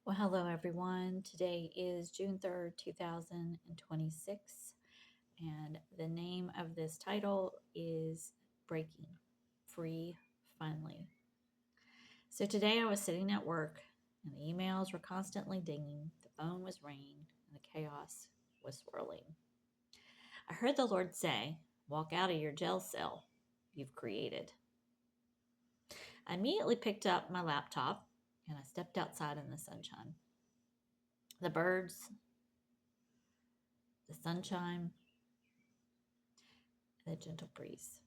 Well, hello everyone. Today is June 3rd, 2026, and the name of this title is Breaking Free Finally. So today I was sitting at work and the emails were constantly dinging, the phone was ringing, and the chaos was swirling. I heard the Lord say, "Walk out of your jail cell you've created." I immediately picked up my laptop and I stepped outside in the sunshine. The birds, the sunshine, and the gentle breeze.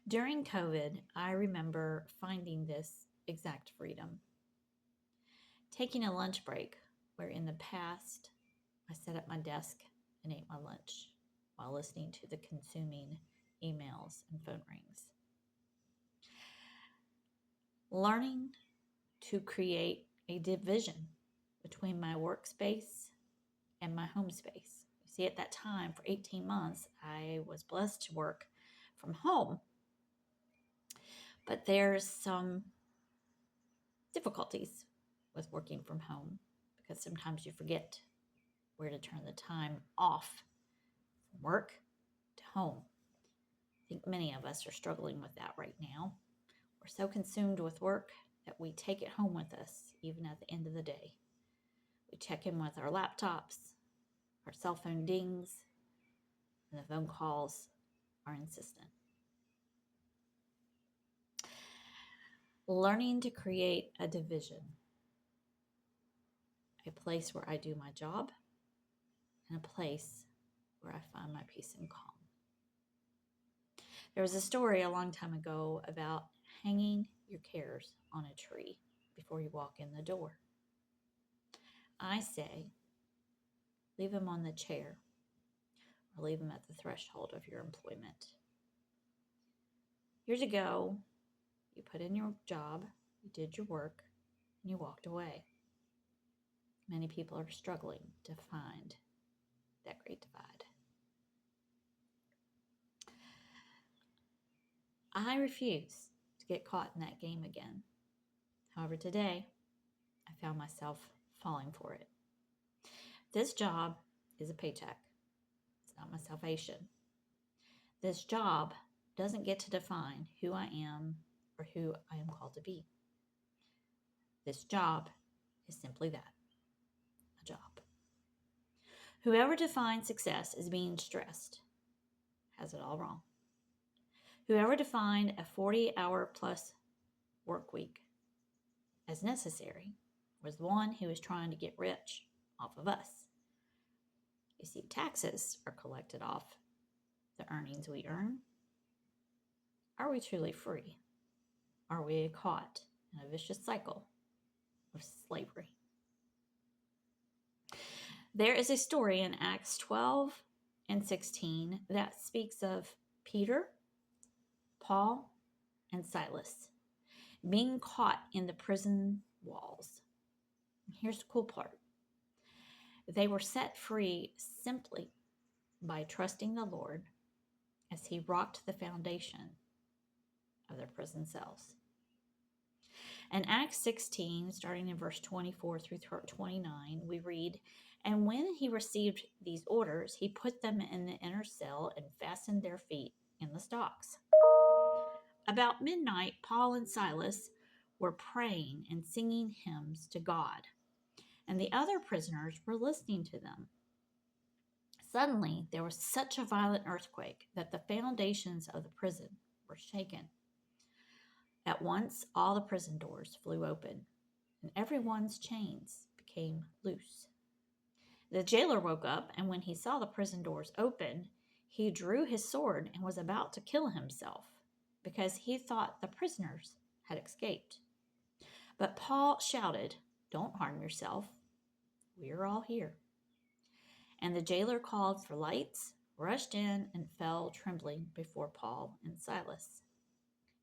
During COVID, I remember finding this exact freedom. Taking a lunch break, where in the past I sat at my desk and ate my lunch while listening to the consuming emails and phone rings. Learning to create a division between my workspace and my home space. You see, at that time, for 18 months, I was blessed to work from home, but there's some difficulties with working from home because sometimes you forget where to turn the time off from work to home. I think many of us are struggling with that right now. We're so consumed with work that we take it home with us, even at the end of the day. We check in with our laptops, our cell phone dings, and the phone calls are insistent. Learning to create a division, a place where I do my job, and a place where I find my peace and calm. There was a story a long time ago about hanging your cares on a tree before you walk in the door. I say, leave them on the chair or leave them at the threshold of your employment. Years ago, you put in your job, you did your work, and you walked away. Many people are struggling to find that great divide. I refuse to get caught in that game again. However, today, I found myself falling for it. This job is a paycheck. It's not my salvation. This job doesn't get to define who I am or who I am called to be. This job is simply that, a job. Whoever defines success as being stressed has it all wrong. Whoever defined a 40-hour plus work week as necessary was the one who was trying to get rich off of us. You see, taxes are collected off the earnings we earn. Are we truly free? Are we caught in a vicious cycle of slavery? There is a story in Acts 12 and 16 that speaks of Peter, Paul, and Silas being caught in the prison walls. Here's the cool part. They were set free simply by trusting the Lord as he rocked the foundation of their prison cells. In Acts 16, starting in verse 24 through 29, we read, "And when he received these orders, he put them in the inner cell and fastened their feet in the stocks. About midnight, Paul and Silas were praying and singing hymns to God, and the other prisoners were listening to them. Suddenly, there was such a violent earthquake that the foundations of the prison were shaken. At once, all the prison doors flew open, and everyone's chains became loose. The jailer woke up, and when he saw the prison doors open, he drew his sword and was about to kill himself because he thought the prisoners had escaped. But Paul shouted, 'Don't harm yourself. We are all here.' And the jailer called for lights, rushed in, and fell trembling before Paul and Silas.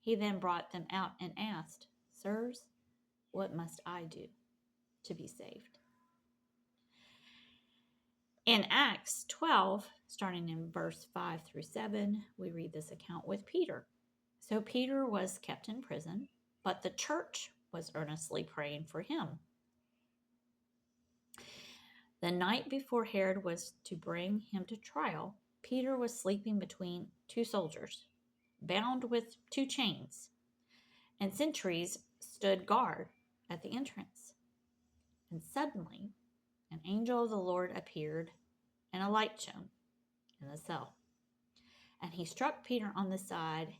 He then brought them out and asked, 'Sirs, what must I do to be saved?'" In Acts 12, starting in verse 5 through 7, we read this account with Peter. So Peter was kept in prison, but the church was earnestly praying for him. The night before Herod was to bring him to trial, Peter was sleeping between two soldiers, bound with two chains, and sentries stood guard at the entrance. And suddenly, an angel of the Lord appeared, and a light shone in the cell. And he struck Peter on the side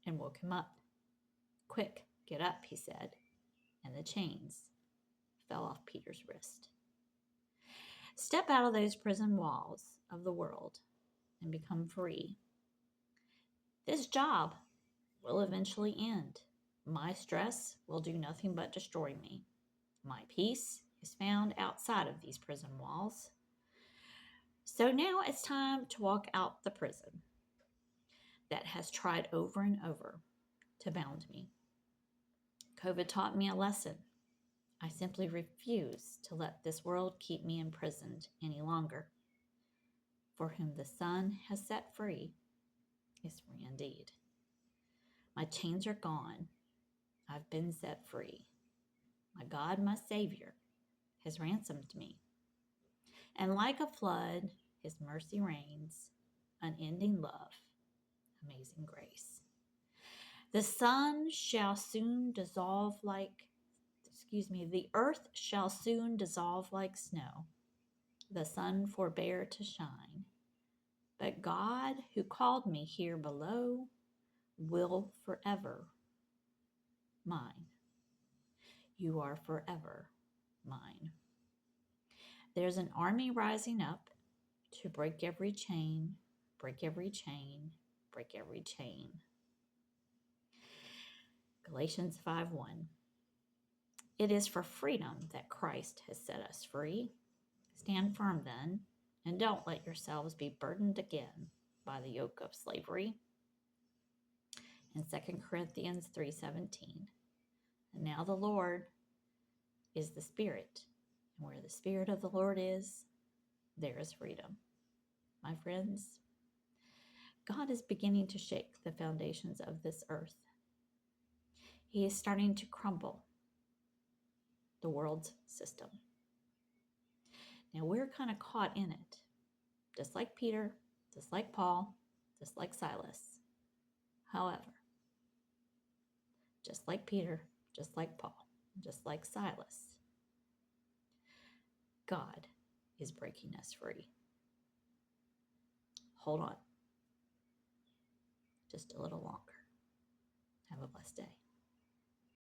and woke him up. "Quick, get up," he said, and the chains fell off Peter's wrist. Step out of those prison walls of the world and become free. This job will eventually end. My stress will do nothing but destroy me. My peace is found outside of these prison walls. So now it's time to walk out the prison that has tried over and over to bound me. COVID taught me a lesson. I simply refuse to let this world keep me imprisoned any longer. For whom the Son has set free is free indeed. My chains are gone. I've been set free. My God, my Savior, has ransomed me. And like a flood, his mercy reigns, unending love, amazing grace. The sun shall soon dissolve the earth shall soon dissolve like snow. The sun forbear to shine. But God, who called me here below, will forever mine. You are forever mine. There's an army rising up to break every chain, break every chain, break every chain. Galatians 5:1. It is for freedom that Christ has set us free. Stand firm then, and don't let yourselves be burdened again by the yoke of slavery. In 2 Corinthians 3:17. And now the Lord is the Spirit, and where the Spirit of the Lord is, there is freedom. My friends, God is beginning to shake the foundations of this earth. He is starting to crumble the world's system. Now we're kind of caught in it, just like Peter, just like Paul, just like Silas. However, just like Peter, just like Paul, just like Silas, God is breaking us free. Hold on just a little longer. Have a blessed day.